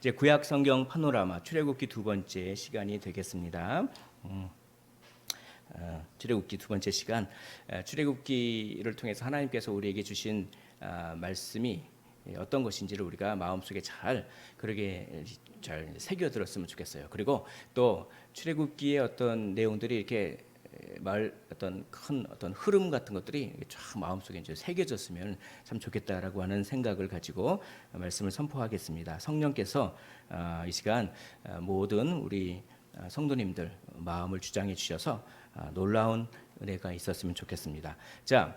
이제 구약 성경 파노라마 출애굽기 두 번째 시간이 되겠습니다. 출애굽기 두 번째 시간, 출애굽기를 통해서 하나님께서 우리에게 주신 말씀이 어떤 것인지를 우리가 마음속에 잘 새겨들었으면 좋겠어요. 그리고 또 출애굽기의 어떤 내용들이 이렇게 어떤 큰 어떤 흐름 같은 것들이 쫙 마음속에 이제 새겨졌으면 참 좋겠다라고 하는 생각을 가지고 말씀을 선포하겠습니다. 성령께서 이 시간 모든 우리 성도님들 마음을 주장해 주셔서 놀라운 은혜가 있었으면 좋겠습니다. 자,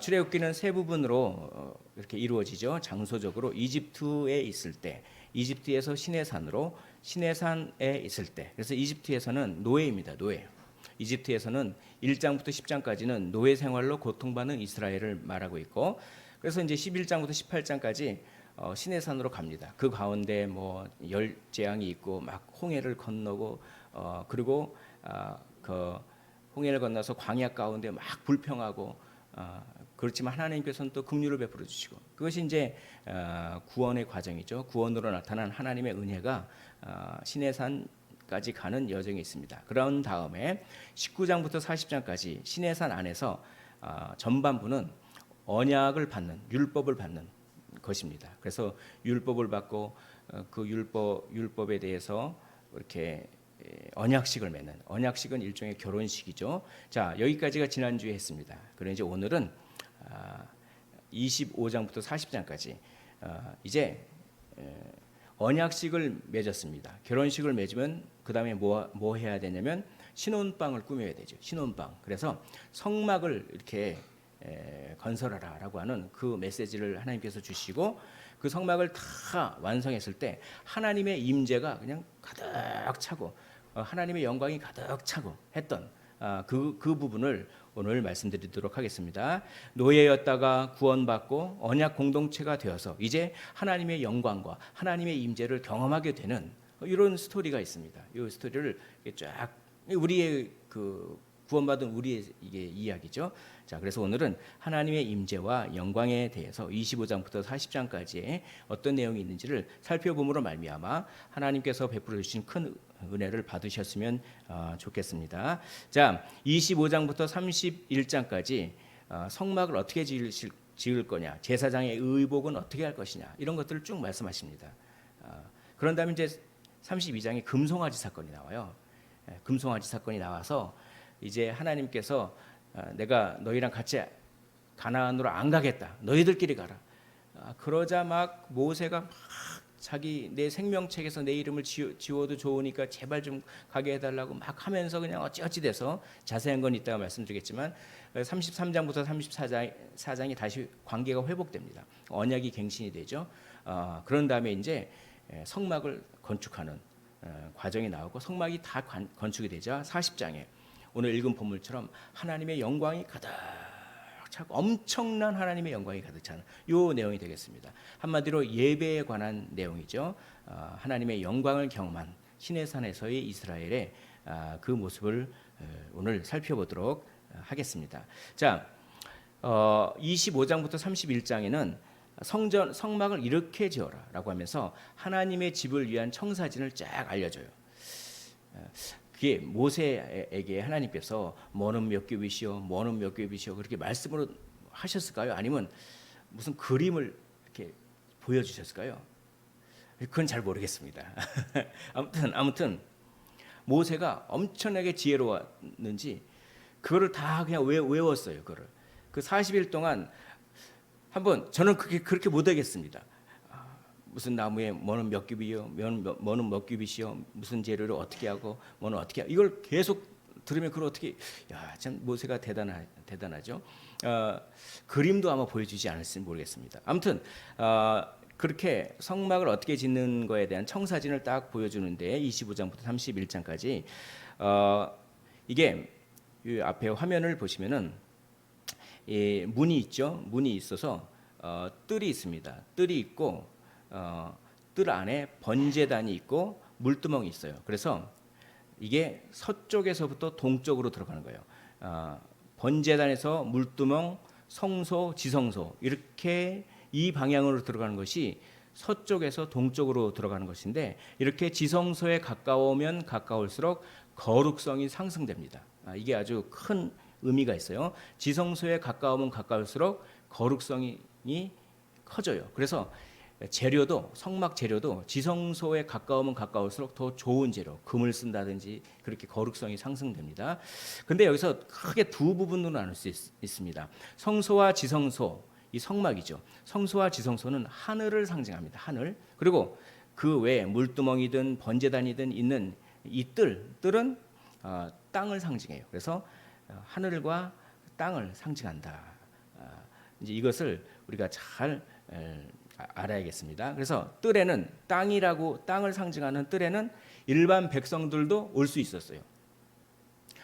출애굽기는 세 부분으로 이렇게 이루어지죠. 장소적으로 이집트에 있을 때, 이집트에서 시내산으로, 시내산에 있을 때. 그래서 이집트에서는 노예입니다. 노예. 이집트에서는 1장부터 10장까지는 노예 생활로 고통받는 이스라엘을 말하고 있고, 그래서 이제 11장부터 18장까지 시내산으로 갑니다. 그 가운데 뭐 열재앙이 있고 막 홍해를 건너고 그리고 그 홍해를 건너서 광야 가운데 막 불평하고 그렇지만 하나님께서는 또 긍휼을 베풀어 주시고, 그것이 이제 구원의 과정이죠. 구원으로 나타난 하나님의 은혜가 시내산까지 가는 여정이 있습니다. 그런 다음에 19장부터 40장까지 시내산 안에서 전반부는 언약을 받는, 율법을 받는 것입니다. 그래서 율법을 받고 그 율법에 대해서 이렇게 언약식을 맺는, 언약식은 일종의 결혼식이죠. 자, 여기까지가 지난주에 했습니다. 그런데 이제 오늘은 25장부터 40장까지 이제 언약식을 맺었습니다. 결혼식을 맺으면 그 다음에 뭐 해야 되냐면 신혼방을 꾸며야 되죠. 신혼방. 그래서 성막을 이렇게 건설하라라고 하는 그 메시지를 하나님께서 주시고, 그 성막을 다 완성했을 때 하나님의 임재가 그냥 가득 차고 하나님의 영광이 가득 차고 했던 그 부분을 오늘 말씀드리도록 하겠습니다. 노예였다가 구원받고 언약 공동체가 되어서 이제 하나님의 영광과 하나님의 임재를 경험하게 되는 이런 스토리가 있습니다. 이 스토리를 쫙 우리의 그 구원받은 우리의 이게 이야기죠. 자, 그래서 오늘은 하나님의 임재와 영광에 대해서 25장부터 40장까지의 어떤 내용이 있는지를 살펴봄으로 말미암아 하나님께서 베풀어 주신 큰 은혜를 받으셨으면 좋겠습니다. 자, 25장부터 31장까지 성막을 어떻게 지을 거냐, 제사장의 의복은 어떻게 할 것이냐, 이런 것들을 쭉 말씀하십니다. 그런 다음에 이제 32장에 금송아지 사건이 나와요. 금송아지 사건이 나와서 이제 하나님께서 내가 너희랑 같이 가나안으로 안 가겠다, 너희들끼리 가라. 그러자 막 모세가 막 자기 내 생명책에서 내 이름을 지워도 좋으니까 제발 좀 가게 해달라고 막 하면서 그냥 어찌어찌 돼서 자세한 건 이따가 말씀드리겠지만 33장부터 34장이 다시 관계가 회복됩니다. 언약이 갱신이 되죠. 그런 다음에 이제 성막을 건축하는 과정이 나오고 성막이 다 건축이 되자 40장에 오늘 읽은 본문처럼 하나님의 영광이 가득 차고 엄청난 하나님의 영광이 가득 차는 이 내용이 되겠습니다. 한마디로 예배에 관한 내용이죠. 하나님의 영광을 경험한 시내산에서의 이스라엘의 그 모습을 오늘 살펴보도록 하겠습니다. 자, 25장부터 31장에는 성막을 이렇게 지어라라고 하면서 하나님의 집을 위한 청사진을 쫙 알려줘요. 그게 모세에게 하나님께서 뭐는 몇 규빗이요, 뭐는 몇 규빗이요 그렇게 말씀으로 하셨을까요? 아니면 무슨 그림을 이렇게 보여주셨을까요? 그건 잘 모르겠습니다. 아무튼 모세가 엄청나게 지혜로웠는지 그거를 다 그냥 외웠어요. 그거를 그 40일 동안 한번 저는 그렇게 못하겠습니다. 무슨 나무에 뭐는 몇 규빗이요, 뭐는 몇 규빗이요, 무슨 재료를 어떻게 하고 뭐는 어떻게 하고, 이걸 계속 들으면 그걸 어떻게, 야, 참 모세가 대단하죠. 그림도 아마 보여주지 않을지 모르겠습니다. 아무튼 그렇게 성막을 어떻게 짓는 거에 대한 청사진을 딱 보여주는데 25장부터 31장까지 이게 이 앞에 화면을 보시면은 문이 있죠. 문이 있어서 뜰이 있습니다. 뜰이 있고 뜰 안에 번제단이 있고 물두멍이 있어요. 그래서 이게 서쪽에서부터 동쪽으로 들어가는 거예요. 번제단에서 물두멍, 성소, 지성소 이렇게 이 방향으로 들어가는 것이 서쪽에서 동쪽으로 들어가는 것인데 이렇게 지성소에 가까우면 가까울수록 거룩성이 상승됩니다. 이게 아주 큰 의미가 있어요. 지성소에 가까우면 가까울수록 거룩성이 커져요. 그래서 재료도 성막 재료도 지성소에 가까우면 가까울수록 더 좋은 재료, 금을 쓴다든지 그렇게 거룩성이 상승됩니다. 근데 여기서 크게 두 부분으로 나눌 수 있습니다. 성소와 지성소, 이 성막이죠. 성소와 지성소는 하늘을 상징합니다. 하늘. 그리고 그 외에 물두멍이든 번제단이든 있는 이 뜰은 땅을 상징해요. 그래서 하늘과 땅을 상징한다. 이제 이것을 우리가 잘 알아야겠습니다. 그래서 뜰에는 땅을 상징하는 뜰에는 일반 백성들도 올 수 있었어요.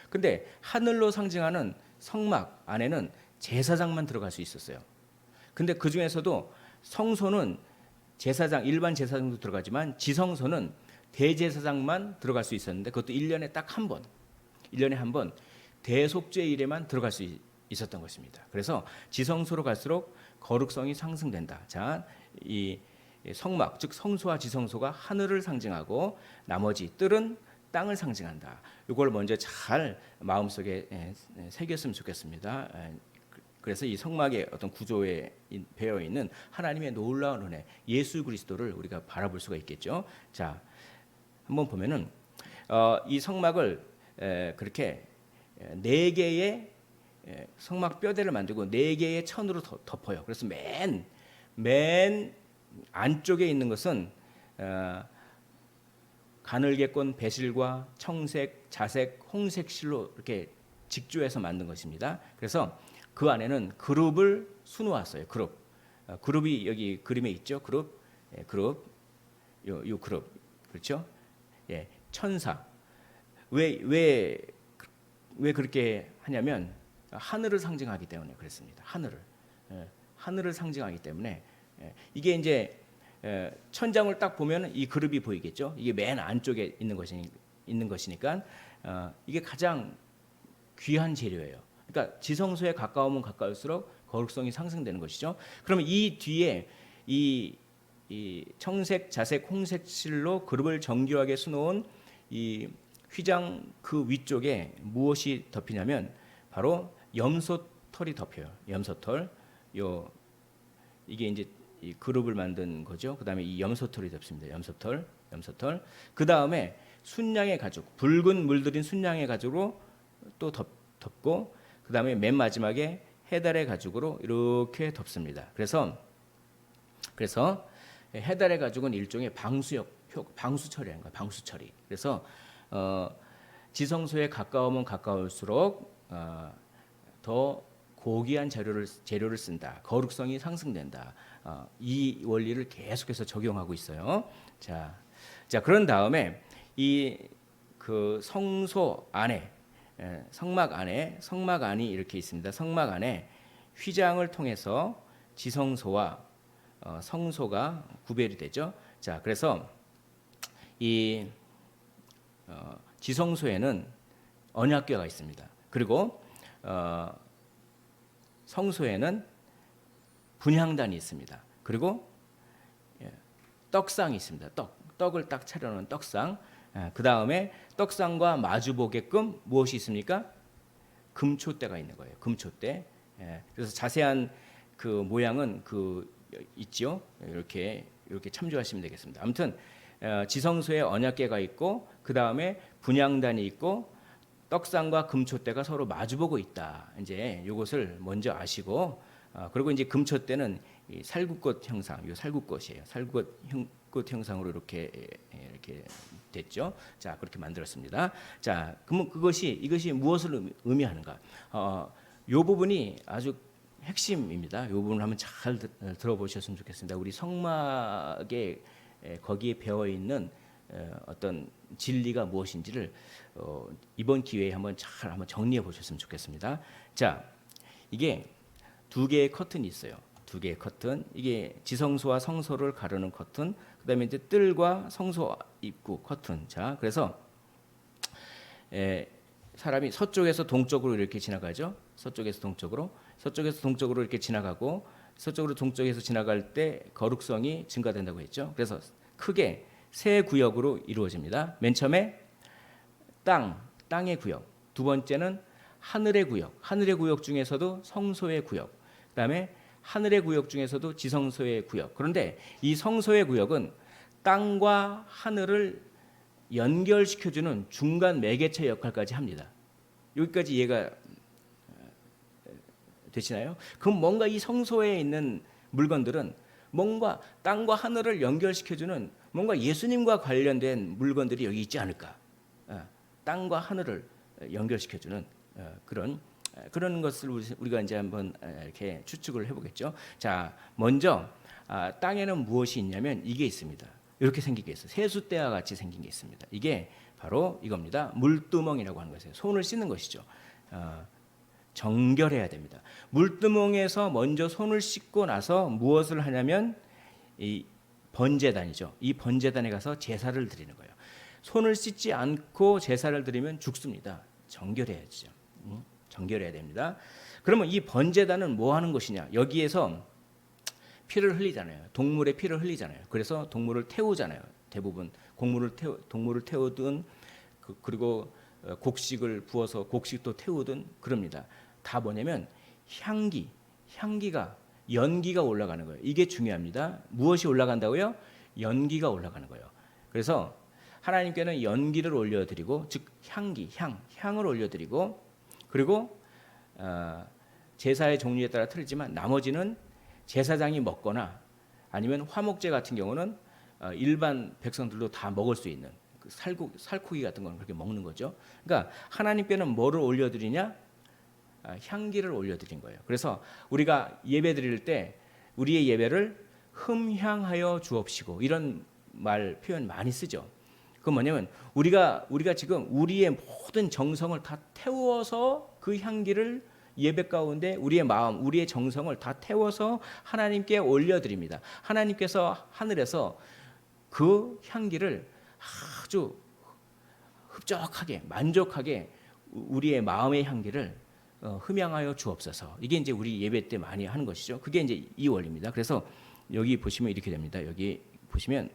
근데 하늘로 상징하는 성막 안에는 제사장만 들어갈 수 있었어요. 근데 그 중에서도 성소는 일반 제사장도 들어가지만 지성소는 대제사장만 들어갈 수 있었는데 그것도 1년에 딱 한 번, 1년에 한 번 대속죄일에만 들어갈 수 있었던 것입니다. 그래서 지성소로 갈수록 거룩성이 상승된다. 자, 이 성막, 즉 성소와 지성소가 하늘을 상징하고 나머지 뜰은 땅을 상징한다. 이걸 먼저 잘 마음속에 새겼으면 좋겠습니다. 그래서 이 성막의 어떤 구조에 배어 있는 하나님의 놀라운 은혜, 예수 그리스도를 우리가 바라볼 수가 있겠죠. 자, 한번 보면은 이 성막을 그렇게 네 개의 성막 뼈대를 만들고 네 개의 천으로 덮어요. 그래서 맨 안쪽에 있는 것은 가늘게 꼰 배실과 청색, 자색, 홍색 실로 이렇게 직조해서 만든 것입니다. 그래서 그 안에는 그룹을 수놓았어요. 그룹이 여기 그림에 있죠. 그룹, 요 그룹, 그렇죠? 예, 천사. 왜 그렇게 하냐면 하늘을 상징하기 때문에 그렇습니다. 하늘을 상징하기 때문에 이게 이제 천장을 딱 보면 이 그룹이 보이겠죠. 이게 맨 안쪽에 있는 것이니까 이게 가장 귀한 재료예요. 그러니까 지성소에 가까우면 가까울수록 거룩성이 상승되는 것이죠. 그러면 이 뒤에 이 청색, 자색, 홍색 실로 그룹을 정교하게 수놓은 이 휘장 그 위쪽에 무엇이 덮이냐면 바로 염소털이 덮여요. 염소털. 이게 이제 이 그룹을 만든 거죠. 그다음에 이 염소털이 덮습니다. 염소털. 그다음에 순양의 가죽, 붉은 물들인 순양의 가죽으로 또 덮고 그다음에 맨 마지막에 해달의 가죽으로 이렇게 덮습니다. 그래서 해달의 가죽은 일종의 방수 처리라는 거예요. 방수 처리. 그래서 지성소에 가까우면 가까울수록 더 고귀한 재료를 쓴다. 거룩성이 상승된다. 이 원리를 계속해서 적용하고 있어요. 자, 그런 다음에 이 그 성소 안에 성막 안이 이렇게 있습니다. 성막 안에 휘장을 통해서 지성소와 성소가 구별이 되죠. 자, 그래서 이 지성소에는 언약궤가 있습니다. 그리고 성소에는 분향단이 있습니다. 그리고 떡상이 있습니다. 떡을 딱 차려놓은 떡상. 그 다음에 떡상과 마주보게끔 무엇이 있습니까? 금초대가 있는 거예요. 금초대. 그래서 자세한 그 모양은 있죠. 이렇게 참조하시면 되겠습니다. 아무튼 지성소에 언약궤가 있고 그 다음에 분향단이 있고 떡상과 금초대가 서로 마주보고 있다. 이제 이것을 먼저 아시고 그리고 이제 금초대는 이 살구꽃 형상, 이 살구꽃이에요. 살구꽃 형상으로 이렇게 됐죠. 자, 그렇게 만들었습니다. 자, 그러면 이것이 무엇을 의미하는가? 이 부분이 아주 핵심입니다. 이 부분을 한번 잘 들어보셨으면 좋겠습니다. 우리 성막에 거기에 배어 있는 어떤 진리가 무엇인지를 이번 기회에 한번 정리해 보셨으면 좋겠습니다. 자, 이게 두 개의 커튼이 있어요. 두 개의 커튼. 이게 지성소와 성소를 가르는 커튼. 그다음에 이제 뜰과 성소 입구 커튼. 자, 그래서 사람이 서쪽에서 동쪽으로 이렇게 지나가죠. 서쪽에서 동쪽으로 이렇게 지나가고 서쪽으로 동쪽에서 지나갈 때 거룩성이 증가된다고 했죠. 그래서 크게 세 구역으로 이루어집니다. 맨 처음에 땅의 구역, 두 번째는 하늘의 구역, 하늘의 구역 중에서도 성소의 구역, 그다음에 하늘의 구역 중에서도 지성소의 구역. 그런데 이 성소의 구역은 땅과 하늘을 연결시켜주는 중간 매개체 역할까지 합니다. 여기까지 이해가 되시나요? 그럼 뭔가 이 성소에 있는 물건들은 뭔가 땅과 하늘을 연결시켜주는 뭔가 예수님과 관련된 물건들이 여기 있지 않을까? 땅과 하늘을 연결시켜주는 그런 것을 우리가 이제 한번 이렇게 추측을 해보겠죠. 자, 먼저 땅에는 무엇이 있냐면 이게 있습니다. 이렇게 생긴 게 있어요. 세숫대와 같이 생긴 게 있습니다. 이게 바로 이겁니다. 물두멍이라고 하는 것이에요. 손을 씻는 것이죠. 정결해야 됩니다. 물두멍에서 먼저 손을 씻고 나서 무엇을 하냐면 이 번제단이죠. 이 번제단에 가서 제사를 드리는 거예요. 손을 씻지 않고 제사를 드리면 죽습니다. 정결해야죠. 정결해야 됩니다. 그러면 이 번제단은 뭐 하는 것이냐? 여기에서 피를 흘리잖아요. 동물의 피를 흘리잖아요. 그래서 동물을 태우잖아요. 대부분 동물을 태우든 그리고 곡식을 부어서 곡식도 태우든 그럽니다. 다 뭐냐면 향기가 연기가 올라가는 거예요. 이게 중요합니다. 무엇이 올라간다고요? 연기가 올라가는 거예요. 그래서 하나님께는 연기를 올려드리고, 즉 향을 올려드리고, 그리고 제사의 종류에 따라 틀리지만 나머지는 제사장이 먹거나 아니면 화목제 같은 경우는 일반 백성들도 다 먹을 수 있는 그 살코기 같은 건 그렇게 먹는 거죠. 그러니까 하나님께는 뭐를 올려드리냐? 향기를 올려드린 거예요. 그래서 우리가 예배 드릴 때 우리의 예배를 흠향하여 주옵시고 이런 표현 많이 쓰죠. 그건 뭐냐면 우리가 지금 우리의 모든 정성을 다 태워서 그 향기를 예배 가운데 우리의 마음, 우리의 정성을 다 태워서 하나님께 올려드립니다. 하나님께서 하늘에서 그 향기를 아주 흡족하게 만족하게 우리의 마음의 향기를 흠양하여 주옵소서. 이게 이제 우리 예배 때 많이 하는 것이죠. 그게 이제 이 원리입니다. 그래서 여기 보시면 이렇게 됩니다. 여기 보시면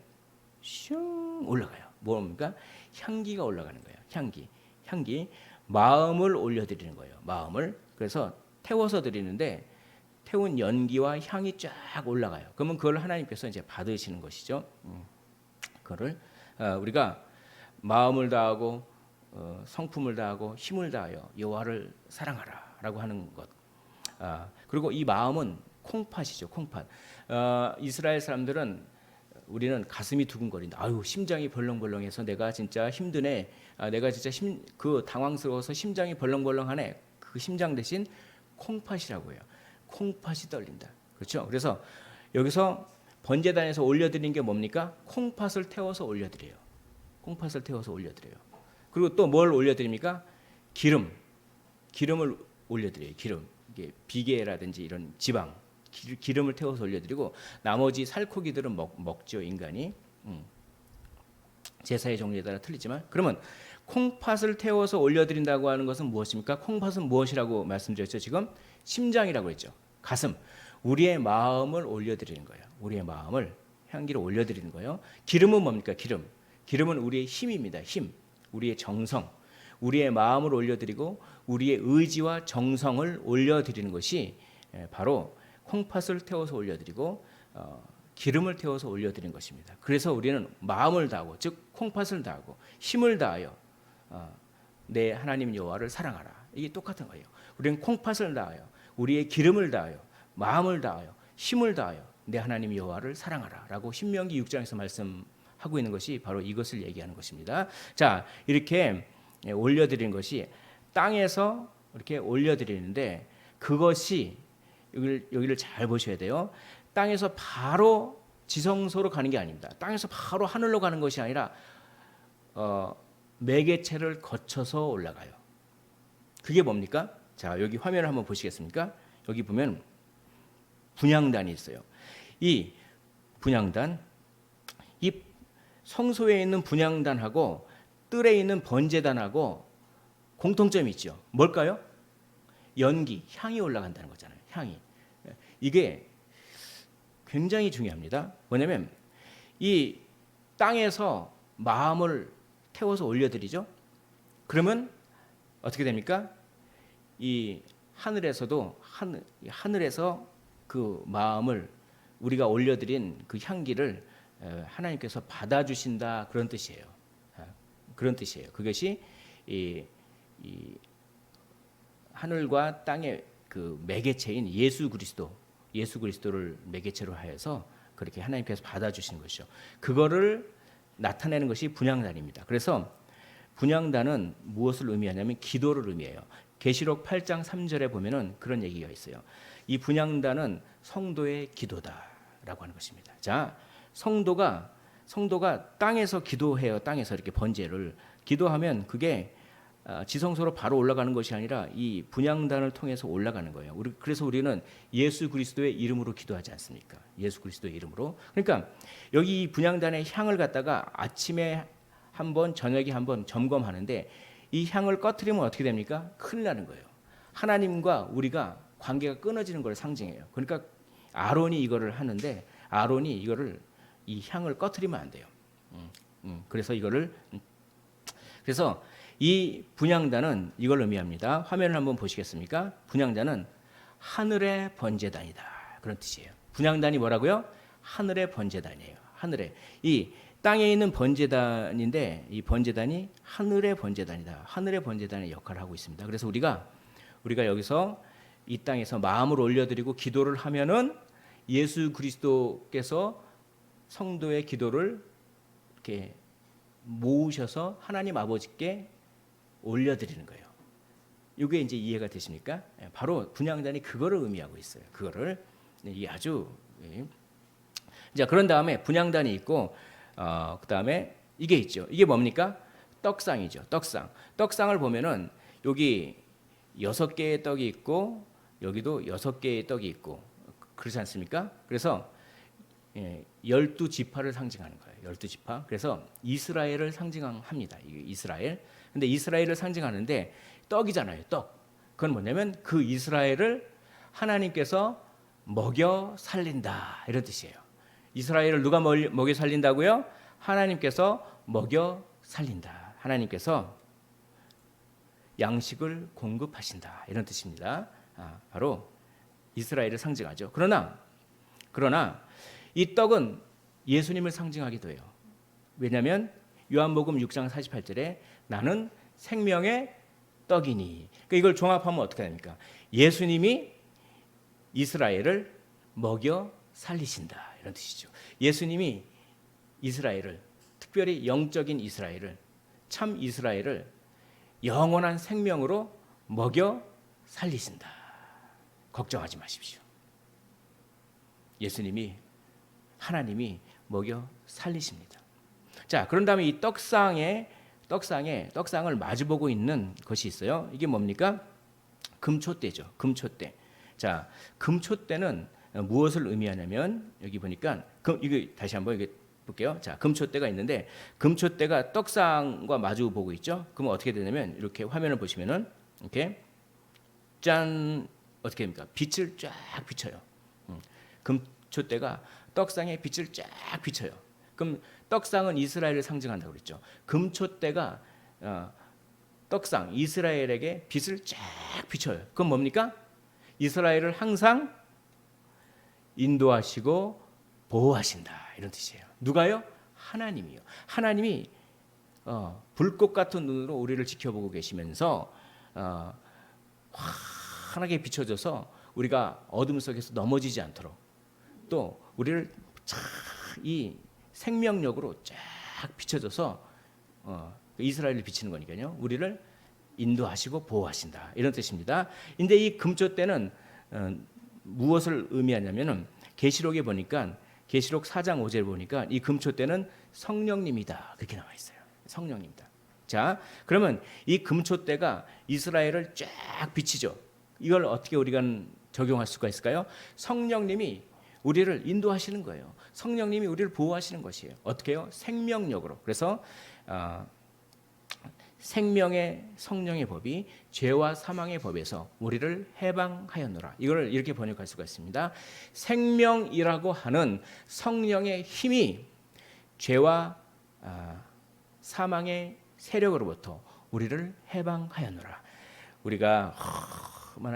슝 올라가요. 뭡니까? 향기가 올라가는 거예요. 향기. 마음을 올려드리는 거예요. 마음을. 그래서 태워서 드리는데 태운 연기와 향이 쫙 올라가요. 그러면 그걸 하나님께서 이제 받으시는 것이죠. 그거를 우리가 마음을 다하고 성품을 다하고 힘을 다하여 여호와를 사랑하라라고 하는 것. 그리고 이 마음은 콩팥이죠. 콩팥. 이스라엘 사람들은 우리는 가슴이 두근거린다. 아유 심장이 벌렁벌렁해서 내가 진짜 힘드네. 내가 진짜 당황스러워서 심장이 벌렁벌렁하네. 그 심장 대신 콩팥이라고 해요. 콩팥이 떨린다. 그렇죠? 그래서 여기서 번제단에서 올려드리는 게 뭡니까? 콩팥을 태워서 올려드려요. 콩팥을 태워서 올려드려요. 그리고 또 뭘 올려드립니까? 기름을 올려드려요. 기름. 이게 비계라든지 이런 지방. 기름을 태워서 올려드리고 나머지 살코기들은 먹죠. 인간이. 제사의 종류에 따라 틀리지만 그러면 콩팥을 태워서 올려드린다고 하는 것은 무엇입니까? 콩팥은 무엇이라고 말씀드렸죠? 지금 심장이라고 했죠. 가슴. 우리의 마음을 올려드리는 거예요. 우리의 마음을 향기를 올려드리는 거예요. 기름은 뭡니까? 기름은 우리의 힘입니다. 힘. 우리의 정성. 우리의 마음을 올려드리고 우리의 의지와 정성을 올려드리는 것이 바로 콩팥을 태워서 올려드리고 기름을 태워서 올려드리는 것입니다. 그래서 우리는 마음을 다하고 즉 콩팥을 다하고 힘을 다하여 내 하나님 여호와를 사랑하라. 이게 똑같은 거예요. 우리는 콩팥을 다하여 우리의 기름을 다하여 마음을 다하여 힘을 다하여 내 하나님 여호와를 사랑하라라고 신명기 6장에서 말씀하고 있는 것이 바로 이것을 얘기하는 것입니다. 자, 이렇게 올려드리는 것이 땅에서 이렇게 올려드리는데 그것이 여기를 잘 보셔야 돼요. 땅에서 바로 지성소로 가는 게 아닙니다. 땅에서 바로 하늘로 가는 것이 아니라 매개체를 거쳐서 올라가요. 그게 뭡니까? 자, 여기 화면을 한번 보시겠습니까? 여기 보면 분향단이 있어요. 이 분향단, 이 성소에 있는 분향단하고 뜰에 있는 번제단하고 공통점이 있죠. 뭘까요? 연기, 향이 올라간다는 거잖아요. 향이. 이게 굉장히 중요합니다. 뭐냐면 이 땅에서 마음을 태워서 올려드리죠. 그러면 어떻게 됩니까? 이 하늘에서도 하늘에서 그 마음을 우리가 올려드린 그 향기를 하나님께서 받아주신다, 그런 뜻이에요. 그런 뜻이에요. 그것이 이 하늘과 땅의 그 매개체인 예수 그리스도를 매개체로 하여서 그렇게 하나님께서 받아주신 것이죠. 그거를 나타내는 것이 분향단입니다. 그래서 분향단은 무엇을 의미하냐면 기도를 의미해요. 계시록 8장 3절에 보면은 그런 얘기가 있어요. 이 분향단은 성도의 기도다라고 하는 것입니다. 자, 성도가 땅에서 기도해요. 땅에서 이렇게 번제를 기도하면 그게 지성소로 바로 올라가는 것이 아니라 이 분향단을 통해서 올라가는 거예요. 그래서 우리는 예수 그리스도의 이름으로 기도하지 않습니까? 예수 그리스도의 이름으로. 그러니까 여기 이 분향단의 향을 갖다가 아침에 한 번, 저녁에 한 번 점검하는데 이 향을 꺼트리면 어떻게 됩니까? 큰일 나는 거예요. 하나님과 우리가 관계가 끊어지는 걸 상징해요. 그러니까 아론이 이거를 하는데 아론이 이거를 이 향을 꺼트리면 안 돼요. 그래서 이 분향단은 이걸 의미합니다. 화면을 한번 보시겠습니까? 분향단은 하늘의 번제단이다, 그런 뜻이에요. 분향단이 뭐라고요? 하늘의 번제단이에요. 하늘에 이 땅에 있는 번제단인데 이 번제단이 하늘의 번제단이다. 하늘의 번제단의 역할을 하고 있습니다. 그래서 우리가 여기서 이 땅에서 마음을 올려드리고 기도를 하면은 예수 그리스도께서 성도의 기도를 이렇게 모으셔서 하나님 아버지께 올려드리는 거예요. 이게 이제 이해가 되십니까? 바로 분향단이 그거를 의미하고 있어요. 그거를 이 아주 자, 그런 다음에 분향단이 있고 그 다음에 이게 있죠. 이게 뭡니까? 떡상이죠. 떡상을 보면은 여기 6개의 떡이 있고 여기도 6개의 떡이 있고 그렇지 않습니까? 그래서 12지파를 상징하는 거예요. 12지파. 그래서 이스라엘을 상징합니다. 이스라엘. 근데 이스라엘을 상징하는데 떡이잖아요. 떡. 그건 뭐냐면 그 이스라엘을 하나님께서 먹여 살린다, 이런 뜻이에요. 이스라엘을 누가 먹여 살린다고요? 하나님께서 먹여 살린다. 하나님께서 양식을 공급하신다, 이런 뜻입니다. 바로 이스라엘을 상징하죠. 그러나 이 떡은 예수님을 상징하기도 해요. 왜냐하면 요한복음 6장 48절에 나는 생명의 떡이니. 그러니까 이걸 종합하면 어떻게 됩니까? 예수님이 이스라엘을 먹여 살리신다, 이런 뜻이죠. 예수님이 이스라엘을, 특별히 영적인 이스라엘을, 참 이스라엘을 영원한 생명으로 먹여 살리신다. 걱정하지 마십시오. 하나님이 먹여 살리십니다. 자, 그런 다음에 이 떡상을 마주보고 있는 것이 있어요. 이게 뭡니까? 금초대죠. 금초대. 자, 금초대는 무엇을 의미하냐면 여기 보니까 이거 다시 한번 이게 볼게요. 자, 금초대가 있는데 금초대가 떡상과 마주 보고 있죠. 그러면 어떻게 되냐면 이렇게 화면을 보시면은 이렇게 짠, 어떻게 됩니까? 빛을 쫙 비춰요. 금초대가 떡상에 빛을 쫙 비춰요. 그럼 떡상은 이스라엘을 상징한다고 그랬죠. 금초대가 떡상 이스라엘에게 빛을 쫙 비춰요. 그건 뭡니까? 이스라엘을 항상 인도하시고 보호하신다, 이런 뜻이에요. 누가요? 하나님이요. 하나님이 불꽃 같은 눈으로 우리를 지켜보고 계시면서 환하게 비춰줘서 우리가 어둠 속에서 넘어지지 않도록, 또 우리를 이 생명력으로 쫙 비춰줘서 이스라엘을 비치는 거니까요. 우리를 인도하시고 보호하신다, 이런 뜻입니다. 근데 이 금초대는 무엇을 의미하냐면은 계시록에 보니까 계시록 4장 5절 보니까 이 금초대는 성령님이다, 그렇게 나와 있어요. 성령님이다. 자, 그러면 이 금초대가 이스라엘을 쫙 비치죠. 이걸 어떻게 우리가 적용할 수가 있을까요? 성령님이 우리를 인도하시는 거예요. 성령님이 우리를 보호하시는 것이에요. 어떻게 해요? 생명력으로. 그래서 생명의 성령의 법이 죄와 사망의 법에서 우리를 해방하였노라. 이걸 이렇게 번역할 수가 있습니다. 생명이라고 하는 성령의 힘이 죄와 사망의 세력으로부터 우리를 해방하였노라. 우리가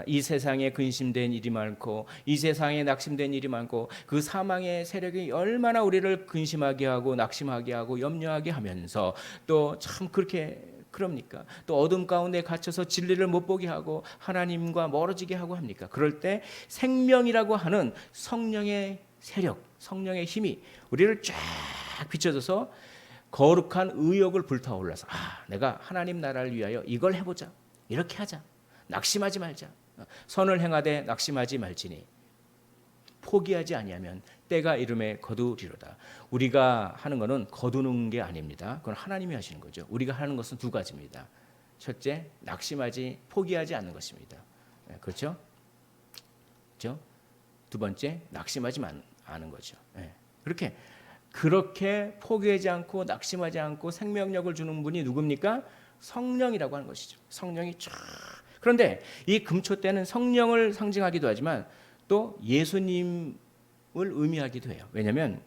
이 세상에 근심된 일이 많고 이 세상에 낙심된 일이 많고 그 사망의 세력이 얼마나 우리를 근심하게 하고 낙심하게 하고 염려하게 하면서 또 참 그럽니까? 또 어둠 가운데 갇혀서 진리를 못 보게 하고 하나님과 멀어지게 하고 합니까? 그럴 때 생명이라고 하는 성령의 세력, 성령의 힘이 우리를 쫙 비춰줘서 거룩한 의욕을 불타올라서 내가 하나님 나라를 위하여 이걸 해보자, 이렇게 하자, 낙심하지 말자, 선을 행하되 낙심하지 말지니 포기하지 아니하면 때가 이름에 거두리로다. 우리가 하는 것은 거두는 게 아닙니다. 그건 하나님이 하시는 거죠. 우리가 하는 것은 두 가지입니다. 첫째, 낙심하지 포기하지 않는 것입니다. 그렇죠? 그렇죠? 두 번째, 낙심하지 않는 거죠. 그렇게 포기하지 않고 낙심하지 않고 생명력을 주는 분이 누굽니까? 성령이라고 하는 것이죠. 성령이 쫙. 그런데 이 금초대는 성령을 상징하기도 하지만 또 예수님을 의미하기도 해요. 왜냐하면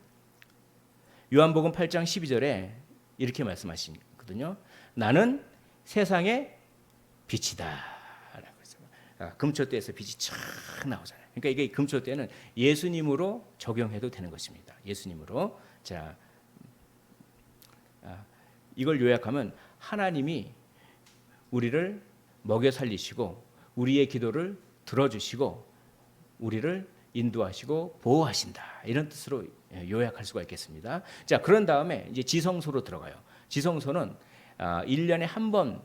요한복음 8장 12절에 이렇게 말씀하시거든요. 나는 세상의 빛이다. 금초대에서 빛이 쫙 나오잖아요. 그러니까 이게 금초대는 예수님으로 적용해도 되는 것입니다. 예수님으로. 자, 이걸 요약하면 하나님이 우리를 먹여 살리시고 우리의 기도를 들어주시고 우리를 인도하시고 보호하신다. 이런 뜻으로 요약할 수가 있겠습니다. 자, 그런 다음에 이제 지성소로 들어가요. 지성소는 1년에 한 번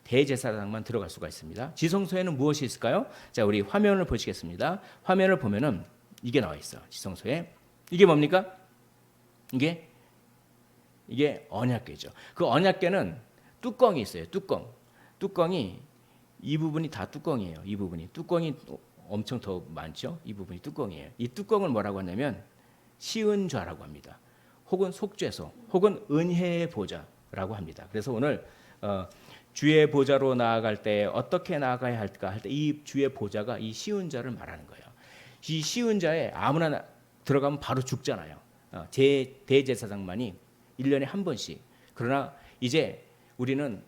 대제사장만 들어갈 수가 있습니다. 지성소에는 무엇이 있을까요? 자, 우리 화면을 보시겠습니다. 화면을 보면은 이게 나와 있어. 지성소에. 이게 뭡니까? 이게 언약궤죠. 그 언약궤는 뚜껑이 있어요. 뚜껑이 이 부분이 다 뚜껑이에요. 이 부분이 뚜껑이 엄청 더 많죠. 이 부분이 뚜껑이에요. 이 뚜껑을 뭐라고 하냐면 시은좌라고 합니다. 혹은 속죄소, 혹은 은혜의 보좌라고 합니다. 그래서 오늘 주의 보좌로 나아갈 때 어떻게 나아가야 할까 할 때 이 주의 보좌가 이 시은좌를 말하는 거예요. 이 시은좌에 아무나 들어가면 바로 죽잖아요. 대제사장만이 1년에 한 번씩. 그러나 이제 우리는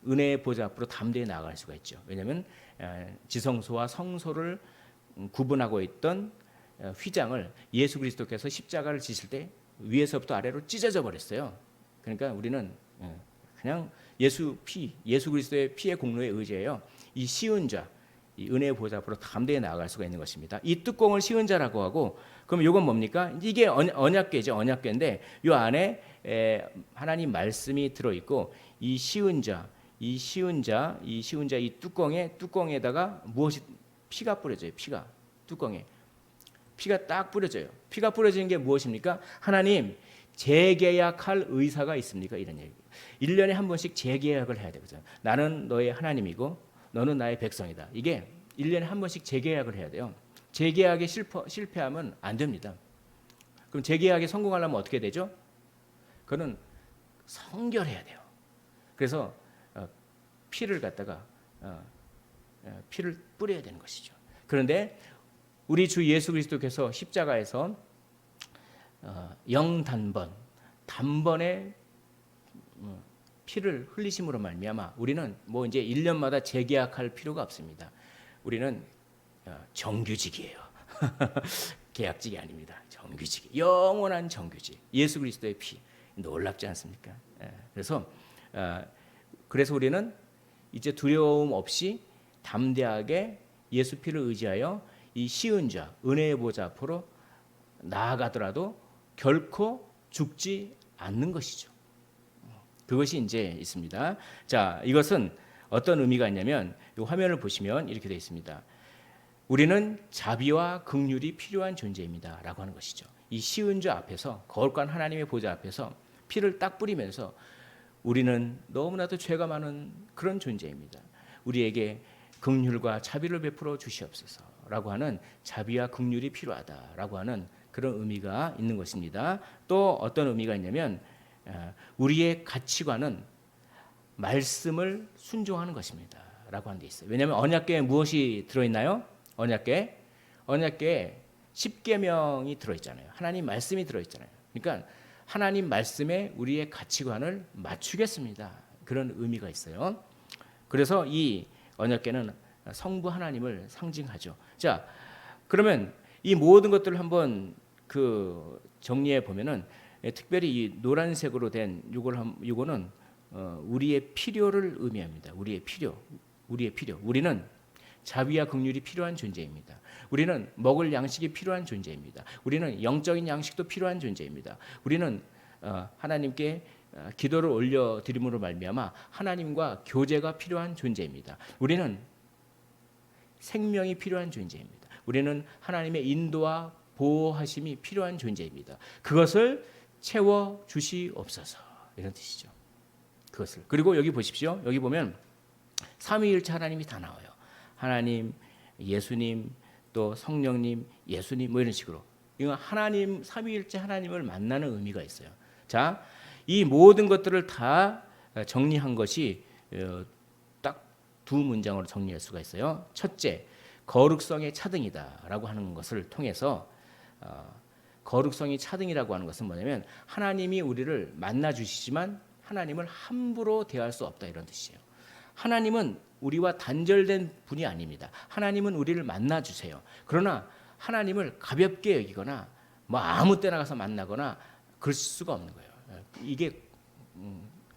은혜의 보좌 앞으로 담대히 나아갈 수가 있죠. 왜냐하면 지성소와 성소를 구분하고 있던 휘장을 예수 그리스도께서 십자가를 지실 때 위에서부터 아래로 찢어져 버렸어요. 그러니까 우리는 그냥 예수 그리스도의 피의 공로에 의지해요. 이 시은자, 이 은혜의 보좌 앞으로 담대히 나아갈 수가 있는 것입니다. 이 뚜껑을 시은자라고 하고, 그럼 이건 뭡니까? 이게 언약궤죠. 언약궤인데 이 안에 하나님 말씀이 들어 있고 이 시은자 이 뚜껑에다가 무엇이 피가 뿌려져요. 뚜껑에 피가 딱 뿌려져요. 피가 뿌려지는 게 무엇입니까? 하나님 재계약할 의사가 있습니까? 이런 얘기. 1년에 한 번씩 재계약을 해야 되거든요. 나는 너의 하나님이고 너는 나의 백성이다. 이게 1년에 한 번씩 재계약을 해야 돼요. 재계약에 실패하면 안 됩니다. 그럼 재계약에 성공하려면 어떻게 되죠? 그거는 성결해야 돼요. 그래서 피를 갖다가 피를 뿌려야 되는 것이죠. 그런데 우리 주 예수 그리스도께서 십자가에서 단번에 피를 흘리심으로 말미암아 우리는 뭐 이제 1년마다 재계약할 필요가 없습니다. 우리는 정규직이에요. 계약직이 아닙니다. 정규직, 영원한 정규직. 예수 그리스도의 피 놀랍지 않습니까? 그래서 우리는 이제 두려움 없이 담대하게 예수 피를 의지하여 이 시은자 은혜의 보좌 앞으로 나아가더라도 결코 죽지 않는 것이죠. 그것이 이제 있습니다. 자, 이것은 어떤 의미가 있냐면 이 화면을 보시면 이렇게 되어 있습니다. 우리는 자비와 긍휼이 필요한 존재입니다라고 하는 것이죠. 이 시은자 앞에서 거룩한 하나님의 보좌 앞에서 피를 딱 뿌리면서 우리는 너무나도 죄가 많은 그런 존재입니다. 우리에게 긍휼과 자비를 베풀어 주시옵소서라고 하는 자비와 긍휼이 필요하다라고 하는 그런 의미가 있는 것입니다. 또 어떤 의미가 있냐면 우리의 가치관은 말씀을 순종하는 것입니다. 라고 하는 데 있어요. 왜냐하면 언약궤에 무엇이 들어있나요? 언약궤에 십계명이 들어있잖아요. 하나님 말씀이 들어있잖아요. 그러니까 하나님 말씀에 우리의 가치관을 맞추겠습니다. 그런 의미가 있어요. 그래서 이 언약궤는 성부 하나님을 상징하죠. 자, 그러면 이 모든 것들을 한번 정리해 보면은 특별히 이 노란색으로 된 요거는 우리의 필요를 의미합니다. 우리의 필요. 우리는 자비와 긍휼이 필요한 존재입니다. 우리는 먹을 양식이 필요한 존재입니다. 우리는 영적인 양식도 필요한 존재입니다. 우리는 하나님께 기도를 올려드림으로 말미암아 하나님과 교제가 필요한 존재입니다. 우리는 생명이 필요한 존재입니다. 우리는 하나님의 인도와 보호하심이 필요한 존재입니다. 그것을 채워 주시옵소서, 이런 뜻이죠. 그것을. 그리고 여기 보십시오. 여기 보면 삼위일체 하나님이 다 나와요. 하나님, 예수님, 또 성령님, 예수님 뭐 이런 식으로. 이건 하나님, 삼위일체 하나님을 만나는 의미가 있어요. 자, 이 모든 것들을 다 정리한 것이 딱 두 문장으로 정리할 수가 있어요. 첫째, 거룩성의 차등이다라고 하는 것을 통해서 거룩성이 차등이라고 하는 것은 뭐냐면 하나님이 우리를 만나 주시지만 하나님을 함부로 대할 수 없다, 이런 뜻이에요. 하나님은 우리와 단절된 분이 아닙니다. 하나님은 우리를 만나 주세요. 그러나 하나님을 가볍게 여기거나 뭐 아무 때나 가서 만나거나 그럴 수가 없는 거예요. 이게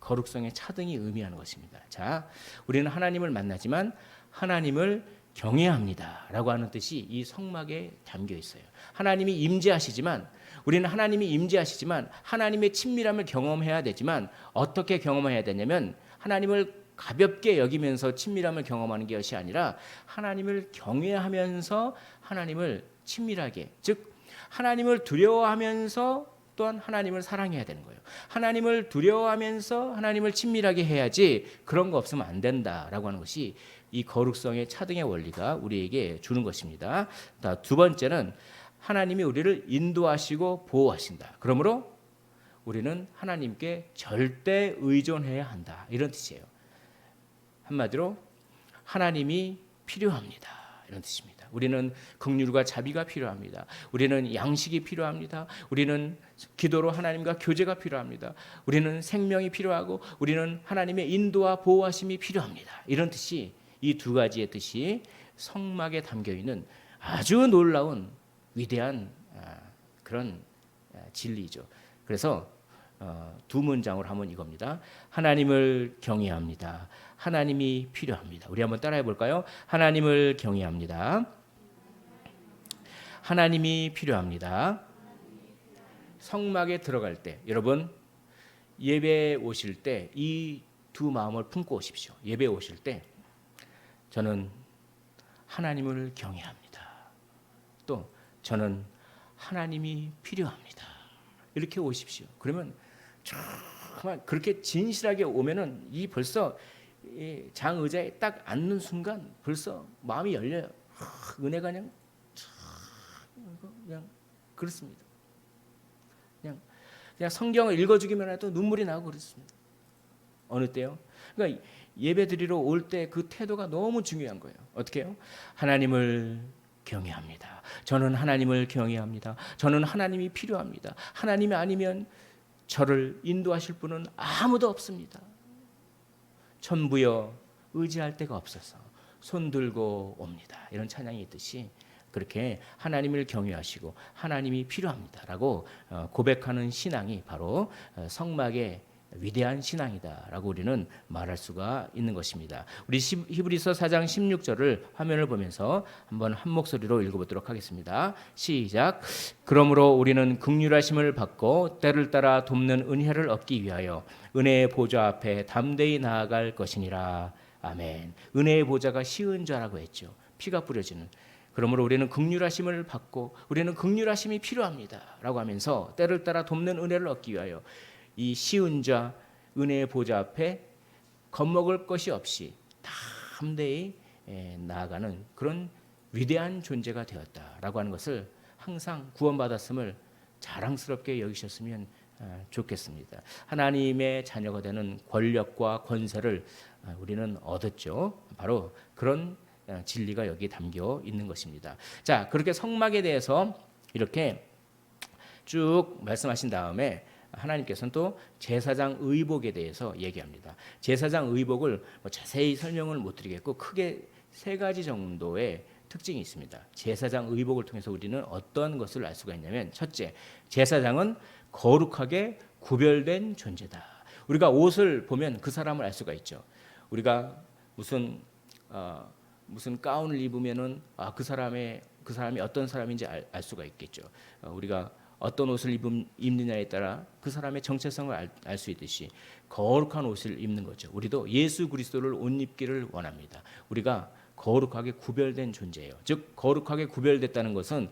거룩성의 차등이 의미하는 것입니다. 자, 우리는 하나님을 만나지만 하나님을 경외합니다라고 하는 뜻이 이 성막에 담겨 있어요. 하나님이 임재하시지만 우리는 하나님이 임재하시지만 하나님의 친밀함을 경험해야 되지만 어떻게 경험해야 되냐면 하나님을 가볍게 여기면서 친밀함을 경험하는 것이 아니라 하나님을 경외하면서 하나님을 친밀하게, 즉 하나님을 두려워하면서 또한 하나님을 사랑해야 되는 거예요. 하나님을 두려워하면서 하나님을 친밀하게 해야지 그런 거 없으면 안 된다라고 하는 것이 이 거룩성의 차등의 원리가 우리에게 주는 것입니다. 두 번째는 하나님이 우리를 인도하시고 보호하신다. 그러므로 우리는 하나님께 절대 의존해야 한다, 이런 뜻이에요. 한마디로 하나님이 필요합니다, 이런 뜻입니다. 우리는 긍휼과 자비가 필요합니다. 우리는 양식이 필요합니다. 우리는 기도로 하나님과 교제가 필요합니다. 우리는 생명이 필요하고 우리는 하나님의 인도와 보호하심이 필요합니다. 이런 뜻이, 이 두 가지의 뜻이 성막에 담겨 있는 아주 놀라운 위대한 그런 진리죠. 그래서 두 문장으로 하면 이겁니다. 하나님을 경외합니다. 하나님이 필요합니다. 우리 한번 따라해 볼까요? 하나님을 경외합니다. 하나님이 필요합니다. 성막에 들어갈 때, 여러분 예배에 오실 때 이 두 마음을 품고 오십시오. 예배에 오실 때 저는 하나님을 경외합니다. 또 저는 하나님이 필요합니다. 이렇게 오십시오. 그러면 정말 그렇게 진실하게 오면은 이 벌써 장 의자에 딱 앉는 순간 벌써 마음이 열려요. 은혜가 그냥 그렇습니다. 그냥 성경을 읽어주기만 해도 눈물이 나고 그렇습니다. 어느 때요? 그러니까 예배 드리러 올 때 그 태도가 너무 중요한 거예요. 어떻게 해요? 하나님을 경외합니다. 저는 하나님을 경외합니다. 저는 하나님이 필요합니다. 하나님이 아니면 저를 인도하실 분은 아무도 없습니다. 천부여 의지할 데가 없어서 손 들고 옵니다. 이런 찬양이 있듯이 그렇게 하나님을 경외하시고 하나님이 필요합니다라고 고백하는 신앙이 바로 성막의 위대한 신앙이다라고 우리는 말할 수가 있는 것입니다. 우리 히브리서 4장 16절을 화면을 보면서 한번 한 목소리로 읽어보도록 하겠습니다. 시작. 그러므로 우리는 긍휼하심을 받고 때를 따라 돕는 은혜를 얻기 위하여 은혜의 보좌 앞에 담대히 나아갈 것이니라. 아멘. 은혜의 보좌가 시은좌라고 했죠. 피가 뿌려지는. 그러므로 우리는 긍휼하심을 받고 우리는 긍휼하심이 필요합니다라고 하면서 때를 따라 돕는 은혜를 얻기 위하여 이 시은좌 은혜의 보좌 앞에 겁먹을 것이 없이 담대히 나아가는 그런 위대한 존재가 되었다라고 하는 것을 항상 구원받았음을 자랑스럽게 여기셨으면 좋겠습니다. 하나님의 자녀가 되는 권력과 권세를 우리는 얻었죠. 바로 그런 진리가 여기 담겨 있는 것입니다. 자, 그렇게 성막에 대해서 이렇게 쭉 말씀하신 다음에 하나님께서는 또 제사장 의복에 대해서 얘기합니다. 제사장 의복을 자세히 설명을 못 드리겠고 크게 세 가지 정도의 특징이 있습니다. 제사장 의복을 통해서 우리는 어떤 것을 알 수가 있냐면, 첫째, 제사장은 거룩하게 구별된 존재다. 우리가 옷을 보면 그 사람을 알 수가 있죠. 우리가 무슨 가운을 입으면은 그 사람이 어떤 사람인지 알 수가 있겠죠. 우리가 어떤 옷을 입느냐에 따라 그 사람의 정체성을 알 수 있듯이 거룩한 옷을 입는 거죠. 우리도 예수 그리스도를 옷 입기를 원합니다. 우리가 거룩하게 구별된 존재예요. 즉 거룩하게 구별됐다는 것은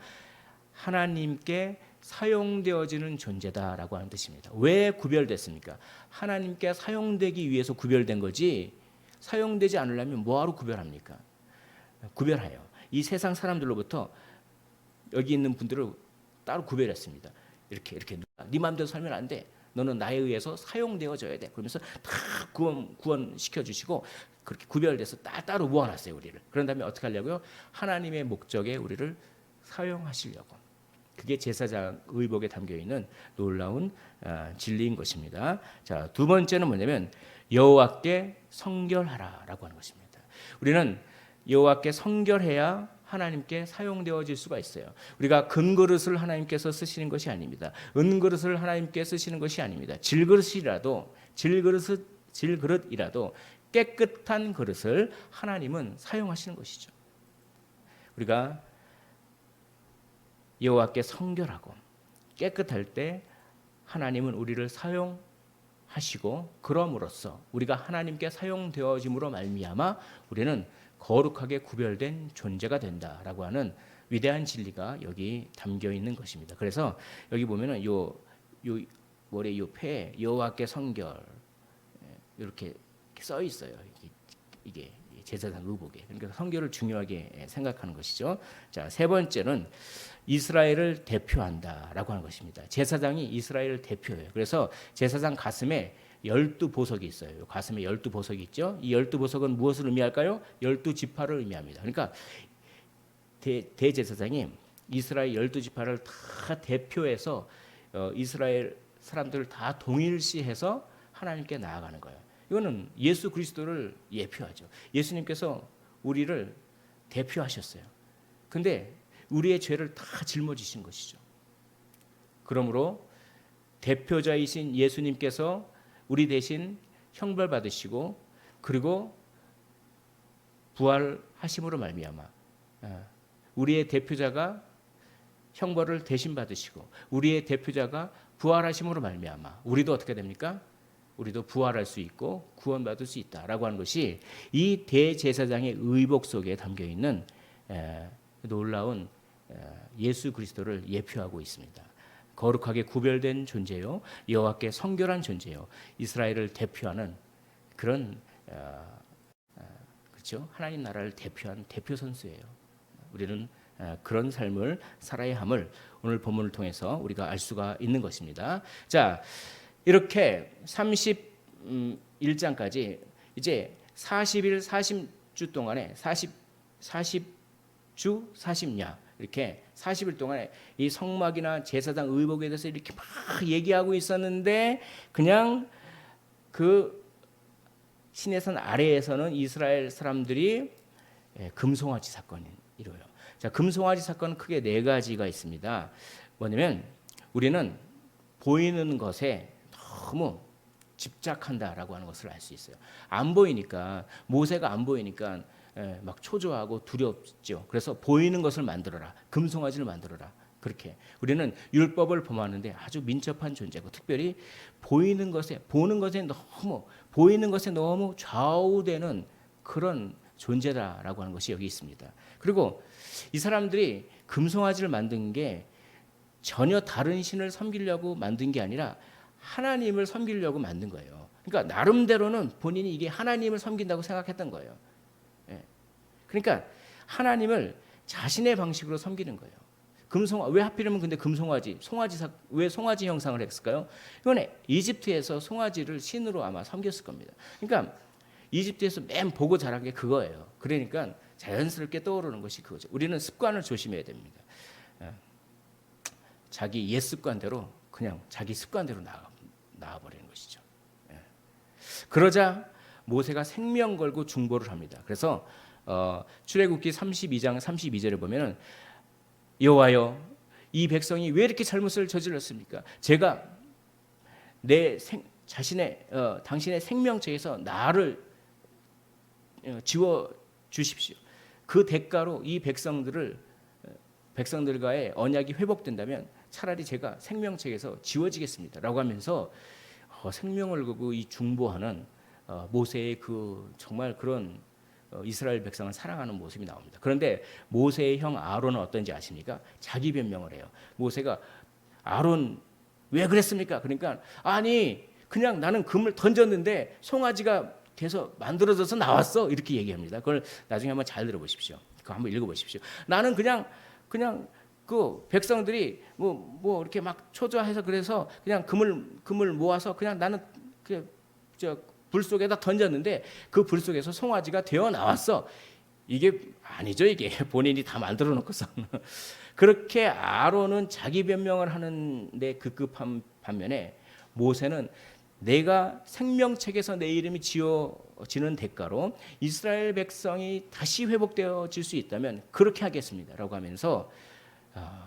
하나님께 사용되어지는 존재다라고 하는 뜻입니다. 왜 구별됐습니까? 하나님께 사용되기 위해서 구별된 거지, 사용되지 않으려면 뭐하러 구별합니까? 구별해요. 이 세상 사람들로부터 여기 있는 분들을 따로 구별했습니다. 이렇게 네 마음대로 살면 안 돼. 너는 나에 의해서 사용되어져야 돼. 그러면서 다 구원시켜 주시고 그렇게 구별돼서 따로 모아놨어요, 우리를. 그런 다음에 어떻게 하려고요? 하나님의 목적에 우리를 사용하시려고. 그게 제사장 의복에 담겨 있는 놀라운 진리인 것입니다. 자, 두 번째는 뭐냐면 여호와께 성결하라라고 하는 것입니다. 우리는 여호와께 성결해야 하나님께 사용되어질 수가 있어요. 우리가 금그릇을 하나님께서 쓰시는 것이 아닙니다. 은그릇을 하나님께 쓰시는 것이 아닙니다. 질그릇이라도 깨끗한 그릇을 하나님은 사용하시는 것이죠. 우리가 여호와께 성결하고 깨끗할 때 하나님은 우리를 사용하시고, 그럼으로써 우리가 하나님께 사용되어짐으로 말미암아 우리는 거룩하게 구별된 존재가 된다라고 하는 위대한 진리가 여기 담겨 있는 것입니다. 그래서 여기 보면은 요 머리 요 폐에 여호와께 성결 이렇게 써 있어요. 이게 제사장 의복에. 그러니까 성결을 중요하게 생각하는 것이죠. 자, 세 번째는 이스라엘을 대표한다라고 하는 것입니다. 제사장이 이스라엘을 대표해요. 그래서 제사장 가슴에 12보석이 있어요. 가슴에 12보석이 있죠. 이 12보석은 무엇을 의미할까요? 12지파를 의미합니다. 그러니까 대제사장이 이스라엘 12지파를 다 대표해서 이스라엘 사람들을 다 동일시해서 하나님께 나아가는 거예요. 이거는 예수 그리스도를 예표하죠. 예수님께서 우리를 대표하셨어요. 근데 우리의 죄를 다 짊어지신 것이죠. 그러므로 대표자이신 예수님께서 우리 대신 형벌 받으시고, 그리고 부활하심으로 말미암아 우리의 대표자가 형벌을 대신 받으시고 우리의 대표자가 부활하심으로 말미암아 우리도 어떻게 됩니까? 우리도 부활할 수 있고 구원받을 수 있다라고 하는 것이 이 대제사장의 의복 속에 담겨 있는 놀라운 예수 그리스도를 예표하고 있습니다. 거룩하게 구별된 존재요, 여호와께 성결한 존재요, 이스라엘을 대표하는 그런 그렇죠? 하나님 나라를 대표한 대표 선수예요. 우리는 그런 삶을 살아야 함을 오늘 본문을 통해서 우리가 알 수가 있는 것입니다. 자, 이렇게 31장까지 이제 40일 40주 동안에 40주 40야 이렇게 40일 동안에 이 성막이나 제사장 의복에 대해서 이렇게 막 얘기하고 있었는데, 그냥 그 시내산 아래에서는 이스라엘 사람들이 금송아지 사건이 이루어요. 자, 금송아지 사건은 크게 네 가지가 있습니다. 뭐냐면 우리는 보이는 것에 너무 집착한다라고 하는 것을 알 수 있어요. 안 보이니까, 모세가 안 보이니까 막 초조하고 두렵죠. 그래서 보이는 것을 만들어라, 금송아지를 만들어라. 그렇게 우리는 율법을 범하는데 아주 민첩한 존재고, 특별히 보이는 것에 너무 좌우되는 그런 존재다라고 하는 것이 여기 있습니다. 그리고 이 사람들이 금송아지를 만든 게 전혀 다른 신을 섬기려고 만든 게 아니라 하나님을 섬기려고 만든 거예요. 그러니까 나름대로는 본인이 이게 하나님을 섬긴다고 생각했던 거예요. 그러니까 하나님을 자신의 방식으로 섬기는 거예요. 금송아 왜 하필이면 근데 금송아지, 왜 송아지 형상을 했을까요? 이건 이집트에서 송아지를 신으로 아마 섬겼을 겁니다. 그러니까 이집트에서 맨 보고 자란 게 그거예요. 그러니까 자연스럽게 떠오르는 것이 그거죠. 우리는 습관을 조심해야 됩니다. 자기 옛 습관대로 그냥 자기 습관대로 나아버리는 것이죠. 그러자 모세가 생명 걸고 중보를 합니다. 그래서 출애굽기 32장 32절에 보면은 여호와여 이 백성이 왜 이렇게 잘못을 저질렀습니까? 제가 당신의 생명책에서 나를 지워 주십시오. 그 대가로 이 백성들과의 언약이 회복된다면 차라리 제가 생명책에서 지워지겠습니다라고 하면서 생명을 걸고 이 중보하는 모세의 그 정말 그런 이스라엘 백성을 사랑하는 모습이 나옵니다. 그런데 모세의 형 아론은 어떤지 아십니까? 자기 변명을 해요. 모세가 아론 왜 그랬습니까? 그러니까 아니 그냥 나는 금을 던졌는데 송아지가 돼서 만들어져서 나왔어 이렇게 얘기합니다. 그걸 나중에 한번 잘 들어보십시오. 그거 한번 읽어보십시오. 나는 그냥 그 백성들이 뭐 이렇게 막 초조해서 그래서 그냥 금을 모아서 그냥 나는 불 속에다 던졌는데 그 불 속에서 송아지가 되어 나왔어. 이게 아니죠. 이게 본인이 다 만들어 놓고서 그렇게 아론은 자기 변명을 하는데 급급한 반면에 모세는 내가 생명책에서 내 이름이 지어지는 대가로 이스라엘 백성이 다시 회복되어질 수 있다면 그렇게 하겠습니다라고 하면서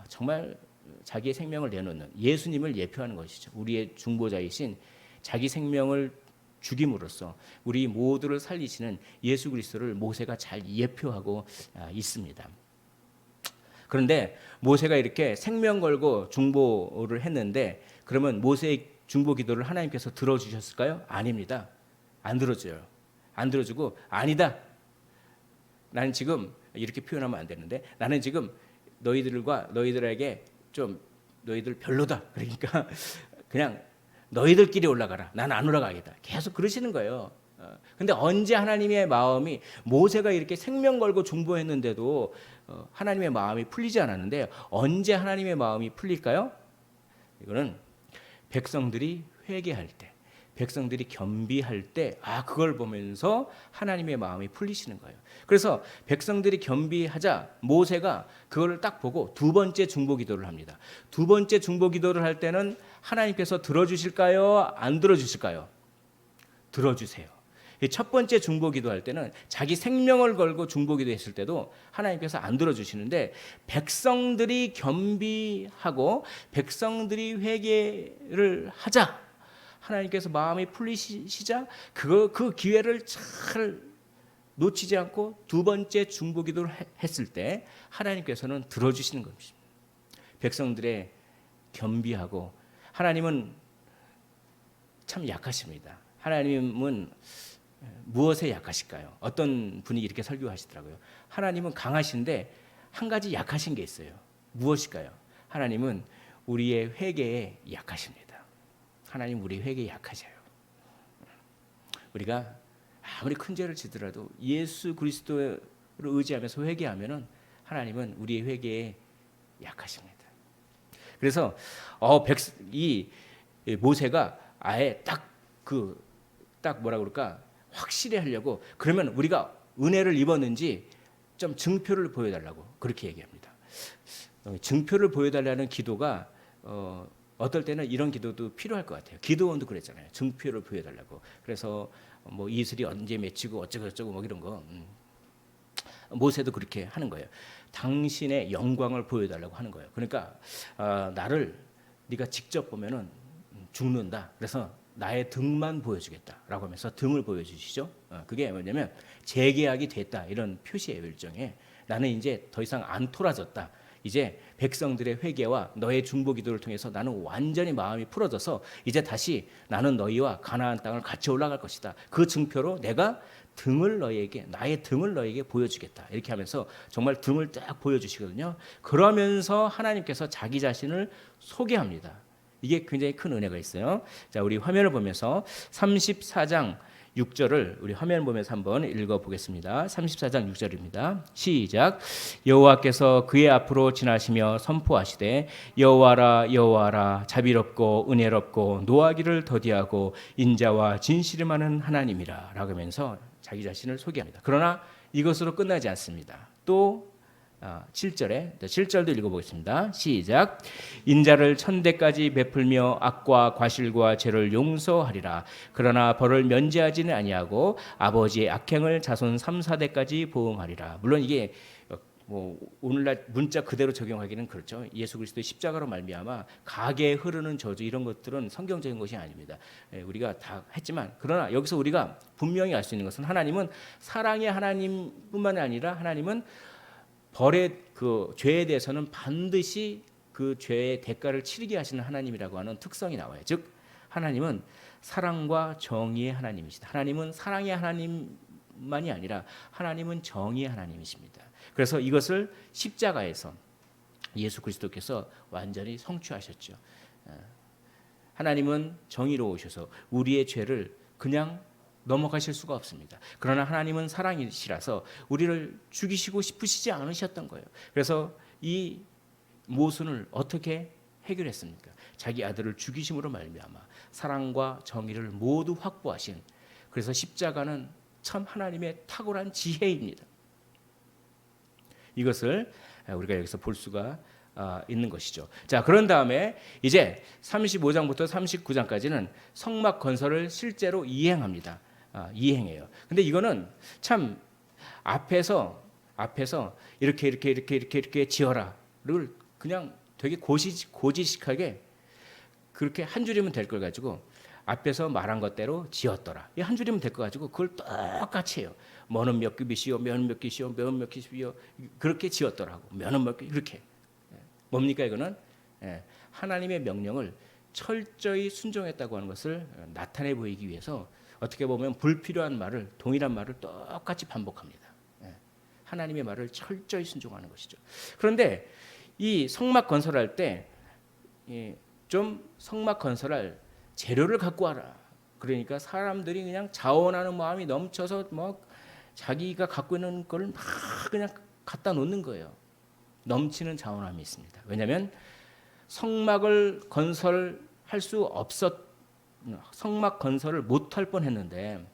정말 자기의 생명을 내놓는 예수님을 예표하는 것이죠. 우리의 중보자이신 자기 생명을 죽임으로써 우리 모두를 살리시는 예수 그리스도를 모세가 잘 예표하고 있습니다. 그런데 모세가 이렇게 생명 걸고 중보를 했는데 그러면 모세의 중보 기도를 하나님께서 들어주셨을까요? 아닙니다. 안 들어줘요. 안 들어주고 아니다. 나는 지금 이렇게 표현하면 안 되는데 나는 지금 너희들에게 좀 너희들 별로다. 그러니까 그냥 너희들끼리 올라가라. 나는 안 올라가겠다. 계속 그러시는 거예요. 근데 언제 하나님의 마음이 모세가 이렇게 생명 걸고 중보했는데도 하나님의 마음이 풀리지 않았는데 언제 하나님의 마음이 풀릴까요? 이거는 백성들이 회개할 때, 백성들이 겸비할 때, 그걸 보면서 하나님의 마음이 풀리시는 거예요. 그래서 백성들이 겸비하자 모세가 그걸 딱 보고 두 번째 중보 기도를 합니다. 두 번째 중보 기도를 할 때는 하나님께서 들어주실까요? 안 들어주실까요? 들어주세요. 첫 번째 중보 기도할 때는 자기 생명을 걸고 중보 기도했을 때도 하나님께서 안 들어주시는데 백성들이 겸비하고 백성들이 회개를 하자 하나님께서 마음이 풀리시자 그 기회를 잘 놓치지 않고 두 번째 중보 기도를 했을 때 하나님께서는 들어주시는 겁니다. 백성들의 겸비하고 하나님은 참 약하십니다. 하나님은 무엇에 약하실까요? 어떤 분이 이렇게 설교하시더라고요. 하나님은 강하신데 한 가지 약하신 게 있어요. 무엇일까요? 하나님은 우리의 회개에 약하십니다. 하나님 우리 회개에 약하셔요. 우리가 아무리 큰 죄를 지더라도 예수 그리스도를 의지하면서 회개하면은 하나님은 우리의 회개에 약하십니다. 그래서 이 모세가 아예 딱 뭐라 그럴까 확실히 하려고 그러면 우리가 은혜를 입었는지 좀 증표를 보여달라고 그렇게 얘기합니다. 증표를 보여달라는 기도가 어떨 때는 이런 기도도 필요할 것 같아요. 기도원도 그랬잖아요. 증표를 보여달라고. 그래서 뭐 이슬이 언제 맺히고 어쩌고 뭐 이런 거 모세도 그렇게 하는 거예요. 당신의 영광을 보여달라고 하는 거예요. 그러니까 나를 네가 직접 보면은 죽는다. 그래서 나의 등만 보여주겠다라고 하면서 등을 보여주시죠. 그게 뭐냐면 재계약이 됐다 이런 표시예요. 일종의 나는 이제 더 이상 안 토라졌다. 이제 백성들의 회개와 너의 중보 기도를 통해서 나는 완전히 마음이 풀어져서 이제 다시 나는 너희와 가나안 땅을 같이 올라갈 것이다. 그 증표로 내가 나의 등을 너에게 보여주겠다. 이렇게 하면서 정말 등을 딱 보여주시거든요. 그러면서 하나님께서 자기 자신을 소개합니다. 이게 굉장히 큰 은혜가 있어요. 자, 우리 화면을 보면서 34장 6절을 우리 화면 보면서 한번 읽어보겠습니다. 34장 6절입니다. 시작. 여호와께서 그의 앞으로 지나시며 선포하시되 여호와라 여호와라 자비롭고 은혜롭고 노하기를 더디하고 인자와 진실이 많은 하나님이라 라고 하면서 자기 자신을 소개합니다. 그러나 이것으로 끝나지 않습니다. 또 7절도 읽어보겠습니다. 시작. 인자를 천대까지 베풀며 악과 과실과 죄를 용서하리라. 그러나 벌을 면제하지는 아니하고 아버지의 악행을 자손 3, 4대까지 보응하리라. 물론 이게 뭐 오늘날 문자 그대로 적용하기는 그렇죠. 예수 그리스도의 십자가로 말미암아 가게에 흐르는 저주 이런 것들은 성경적인 것이 아닙니다. 우리가 다 했지만 그러나 여기서 우리가 분명히 알 수 있는 것은 하나님은 사랑의 하나님뿐만 아니라 하나님은 벌의 그 죄에 대해서는 반드시 그 죄의 대가를 치르게 하시는 하나님이라고 하는 특성이 나와요. 즉 하나님은 사랑과 정의의 하나님이시다. 하나님은 사랑의 하나님만이 아니라 하나님은 정의의 하나님이십니다. 그래서 이것을 십자가에서 예수 그리스도께서 완전히 성취하셨죠. 하나님은 정의로우셔서 우리의 죄를 그냥 넘어가실 수가 없습니다. 그러나 하나님은 사랑이시라서 우리를 죽이시고 싶으시지 않으셨던 거예요. 그래서 이 모순을 어떻게 해결했습니까? 자기 아들을 죽이심으로 말미암아 사랑과 정의를 모두 확보하신, 그래서 십자가는 참 하나님의 탁월한 지혜입니다. 이것을 우리가 여기서 볼 수가 있는 것이죠. 자, 그런 다음에 이제 35장부터 39장까지는 성막 건설을 실제로 이행합니다. 이행해요. 근데 이거는 참 앞에서 이렇게 지어라를 그냥 되게 고지식하게 그렇게 한 줄이면 될 걸 가지고 앞에서 말한 것대로 지었더라. 이 한 줄이면 될 거 가지고 그걸 똑같이 해요. 뭐는 몇 규빗이요, 면은 몇 규빗이요, 면은 몇 규빗이요, 그렇게 지었더라고. 면은 몇 규빗 이렇게. 뭡니까 이거는? 하나님의 명령을 철저히 순종했다고 하는 것을 나타내 보이기 위해서 어떻게 보면 불필요한 말을, 동일한 말을 똑같이 반복합니다. 하나님의 말을 철저히 순종하는 것이죠. 그런데 이 성막 건설할 때 좀 성막 건설할 재료를 갖고 와라. 그러니까 사람들이 그냥 자원하는 마음이 넘쳐서 뭐 자기가 갖고 있는 걸 막 그냥 갖다 놓는 거예요. 넘치는 자원함이 있습니다. 왜냐하면 성막을 건설할 수 없었, 성막 건설을 못할 뻔했는데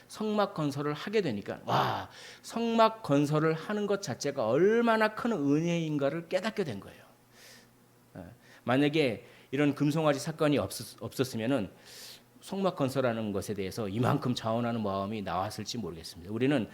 성막 건설을 하게 되니까 와, 성막 건설을 하는 것 자체가 얼마나 큰 은혜인가를 깨닫게 된 거예요. 만약에 이런 금송아지 사건이 없었으면은 성막 건설하는 것에 대해서 이만큼 자원하는 마음이 나왔을지 모르겠습니다. 우리는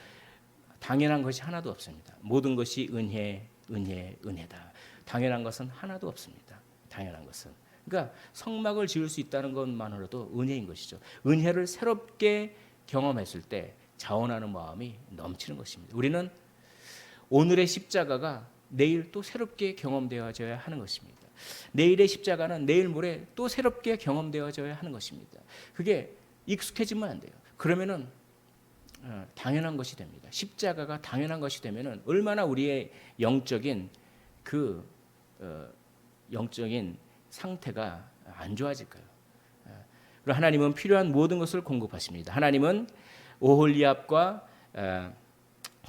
당연한 것이 하나도 없습니다. 모든 것이 은혜다. 당연한 것은 하나도 없습니다. 당연한 것은. 그러니까 성막을 지을 수 있다는 것만으로도 은혜인 것이죠. 은혜를 새롭게 경험했을 때 자원하는 마음이 넘치는 것입니다. 우리는 오늘의 십자가가 내일 또 새롭게 경험되어져야 하는 것입니다. 내일의 십자가는 내일 모레 또 새롭게 경험되어져야 하는 것입니다. 그게 익숙해지면 안 돼요. 그러면은 당연한 것이 됩니다. 십자가가 당연한 것이 되면은 얼마나 우리의 영적인 영적인 상태가 안 좋아질까요? 그리고 하나님은 필요한 모든 것을 공급하십니다. 하나님은 오홀리압과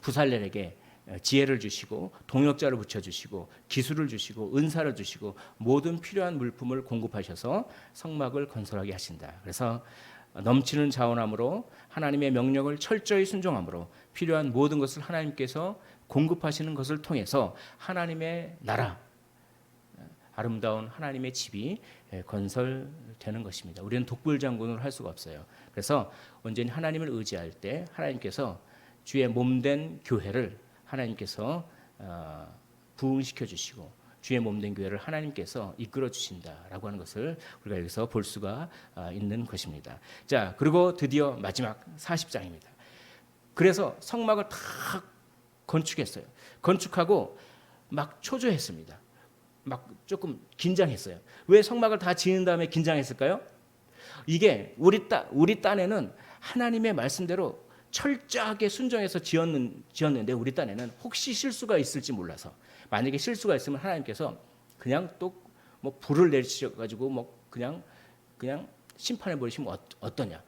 부살렐에게 지혜를 주시고 동역자를 붙여주시고 기술을 주시고 은사를 주시고 모든 필요한 물품을 공급하셔서 성막을 건설하게 하신다. 그래서 넘치는 자원함으로 하나님의 명령을 철저히 순종함으로 필요한 모든 것을 하나님께서 공급하시는 것을 통해서 하나님의 나라, 아름다운 하나님의 집이 건설되는 것입니다. 우리는 독불장군을 할 수가 없어요. 그래서 온전히 하나님을 의지할 때 하나님께서 주의 몸된 교회를 하나님께서 부흥시켜 주시고 주의 몸된 교회를 하나님께서 이끌어 주신다라고 하는 것을 우리가 여기서 볼 수가 있는 것입니다. 자, 그리고 드디어 마지막 40장입니다. 그래서 성막을 다 건축했어요. 건축하고 막 초조했습니다. 막 조금 긴장했어요. 왜 성막을 다 지은 다음에 긴장했을까요? 이게 우리 딴에는 하나님의 말씀대로 철저하게 순종해서 지었는데 우리 딴에는 혹시 실수가 있을지 몰라서, 만약에 실수가 있으면 하나님께서 그냥 또 뭐 불을 내리셔 가지고 뭐 그냥 심판해 버리시면 어떠나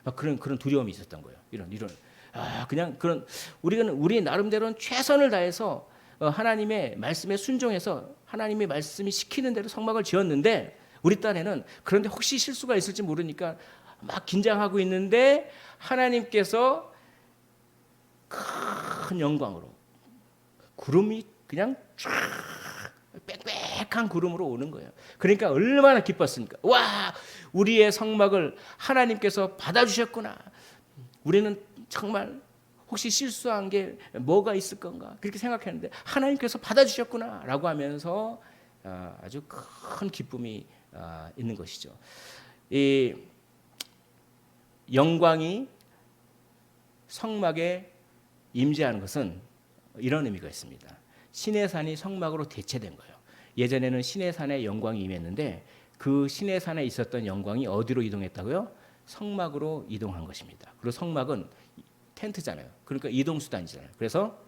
막 그런 두려움이 있었던 거예요. 이런 그냥 그런 우리 나름대로는 최선을 다해서 하나님의 말씀에 순종해서 하나님의 말씀이 시키는 대로 성막을 지었는데 우리 딴에는 그런데 혹시 실수가 있을지 모르니까 막 긴장하고 있는데 하나님께서 큰 영광으로 구름이 그냥 쫙 빽빽한 구름으로 오는 거예요. 그러니까 얼마나 기뻤습니까? 와, 우리의 성막을 하나님께서 받아주셨구나. 우리는 정말 혹시 실수한 게 뭐가 있을 건가 그렇게 생각했는데 하나님께서 받아주셨구나라고 하면서 아주 큰 기쁨이 있는 것이죠. 이 영광이 성막에 임재하는 것은 이런 의미가 있습니다. 시내산이 성막으로 대체된 거예요. 예전에는 시내산에 영광이 임했는데 그 시내산에 있었던 영광이 어디로 이동했다고요? 성막으로 이동한 것입니다. 그리고 성막은 텐트잖아요. 그러니까 이동수단이잖아요. 그래서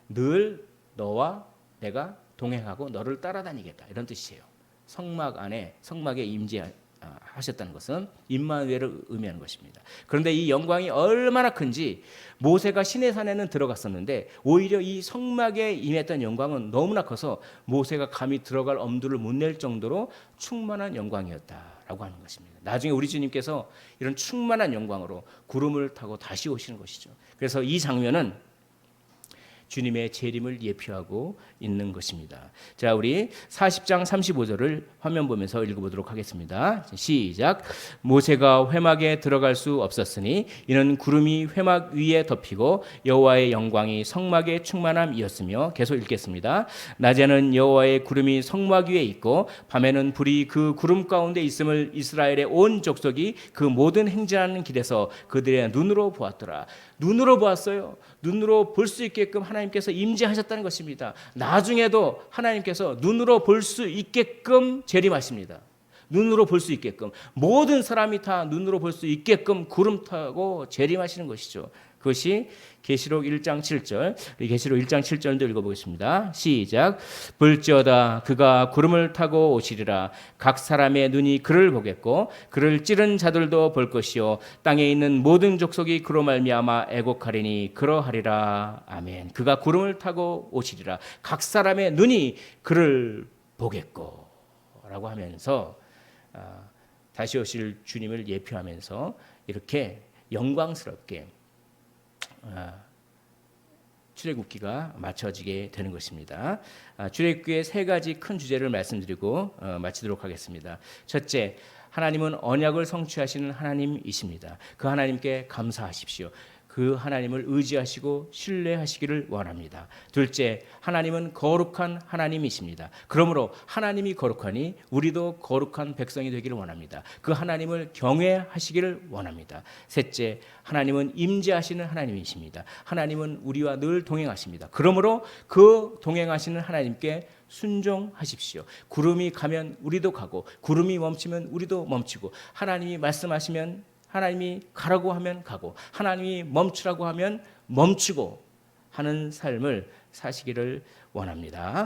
늘 너와 내가 동행하고 너를 따라다니겠다 이런 뜻이에요. 성막 안에 성막에 임재하셨다는 것은 임마누엘을 의미하는 것입니다. 그런데 이 영광이 얼마나 큰지 모세가 시내산에는 들어갔었는데 오히려 이 성막에 임했던 영광은 너무나 커서 모세가 감히 들어갈 엄두를 못 낼 정도로 충만한 영광이었다라고 하는 것입니다. 나중에 우리 주님께서 이런 충만한 영광으로 구름을 타고 다시 오시는 것이죠. 그래서 이 장면은 주님의 재림을 예표하고 있는 것입니다. 자, 우리 40장 35절을 화면 보면서 읽어보도록 하겠습니다. 시작. 모세가 회막에 들어갈 수 없었으니 이는 구름이 회막 위에 덮이고 여호와의 영광이 성막의 충만함이었으며 계속 읽겠습니다. 낮에는 여호와의 구름이 성막 위에 있고 밤에는 불이 그 구름 가운데 있음을 이스라엘의 온 족속이 그 모든 행진하는 길에서 그들의 눈으로 보았더라. 눈으로 보았어요. 눈으로 볼 수 있게끔 하나님께서 임재하셨다는 것입니다. 나중에도 하나님께서 눈으로 볼 수 있게끔 재림하십니다. 눈으로 볼 수 있게끔 모든 사람이 다 눈으로 볼 수 있게끔 구름 타고 재림하시는 것이죠. 그것이 계시록 1장 7절, 계시록 1장 7절도 읽어보겠습니다. 시작. 볼지어다 그가 구름을 타고 오시리라. 각 사람의 눈이 그를 보겠고 그를 찌른 자들도 볼 것이요 땅에 있는 모든 족속이 그로 말미암아 애곡하리니 그러하리라. 아멘. 그가 구름을 타고 오시리라. 각 사람의 눈이 그를 보겠고 라고 하면서 다시 오실 주님을 예표하면서 이렇게 영광스럽게 출애굽기가 맞춰지게 되는 것입니다. 출애굽기의 세 가지 큰 주제를 말씀드리고 마치도록 하겠습니다. 첫째, 하나님은 언약을 성취하시는 하나님이십니다. 그 하나님께 감사하십시오. 그 하나님을 의지하시고 신뢰하시기를 원합니다. 둘째, 하나님은 거룩한 하나님이십니다. 그러므로 하나님이 거룩하니 우리도 거룩한 백성이 되기를 원합니다. 그 하나님을 경외하시기를 원합니다. 셋째, 하나님은 임재하시는 하나님이십니다. 하나님은 우리와 늘 동행하십니다. 그러므로 그 동행하시는 하나님께 순종하십시오. 구름이 가면 우리도 가고 구름이 멈추면 우리도 멈추고 하나님이 말씀하시면 하나님이 가라고 하면 가고 하나님이 멈추라고 하면 멈추고 하는 삶을 사시기를 원합니다.